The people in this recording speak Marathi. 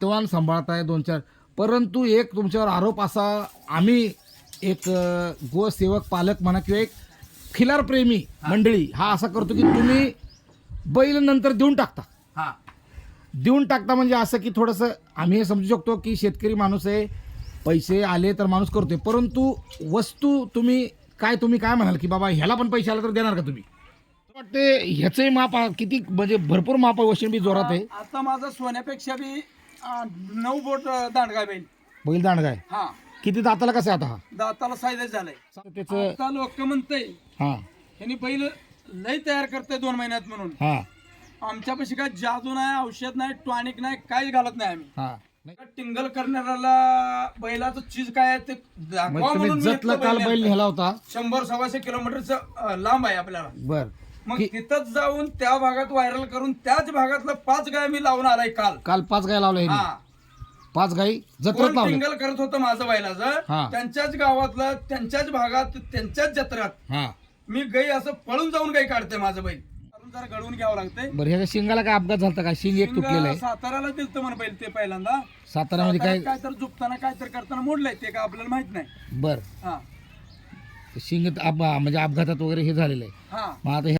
नातवान सांभाळताय 2-4, परंतु एक तुमच्यावर आरोप असा, आम्ही एक गोसेवक पालक म्हणा किंवा एक खिलारप्रेमी मंडळी हा असा करतो की तुम्ही बैल नंतर देऊन टाकता. हा देऊन टाकता म्हणजे असं की थोडंसं आम्ही हे समजू शकतो की शेतकरी माणूस आहे, पैसे आले तर माणूस करतोय, परंतु वस्तू तुम्ही काय म्हणाल की बाबा ह्याला पण पैसे आले तर देणार का तुम्ही? वाटते ह्याचंही माप किती म्हणजे भरपूर माप आहे, वशिंड बी जोरात आहे. आता माझा सोन्यापेक्षा बी 9 बोट दांडगा बैल. बैल दांडगा आहे. हा किती दाताला कसं आहे आता हा? दाताला सायदेच झालंय. त्याचं आता लोक म्हणतंय हा ह्यांनी बैल लय तयार करतंय 2 महिन्यात म्हणून. हा आमच्यापाशी काय जादू नाही, औषध नाही, टॉनिक नाही, काहीच घालत नाही आम्ही. हा टिंगल करणाऱ्याला बैलाचं चीज काय आहे ते दाखवा म्हणजे तुम्ही म्हणून मी जतला इथलं काल बैल बैल नेलतं. नेला होता. 100-125 किलोमीटरचं लांब आहे आपल्याला. बर मग तिथंच जाऊन त्या भागात व्हायरल करून त्याच भागातलं 5 गाय मी लावून आलाय काल. काल 5 गाय लावल्या ह्यांनी. हा 5 गाई जत्रेत कोण लावल्या. टिंगल करत होतं माझं हा. बैलाचं, त्यांच्याच गावातलं, त्यांच्याच भागात, त्यांच्याच जत्रेत हा मी गाई असं पळून जाऊन गाई काढते माझं बैल. जरा घडवून घ्यावं लागतंय. बरं ह्याच्या शिंगाला काय अपघात झाला का? शिंग एक तुटलेलं आहे. साताऱ्याला दिलतं म्हण बैल ते पहिल्यांदा. साताऱ्यामध्ये काय काय तर झोपताना काय तर करताना मोडलंय ते का आपल्याला माहित नाही. बर हा शिंग म्हणजे अपघातात वगैरे हे झालेलं आहे. हा मग आता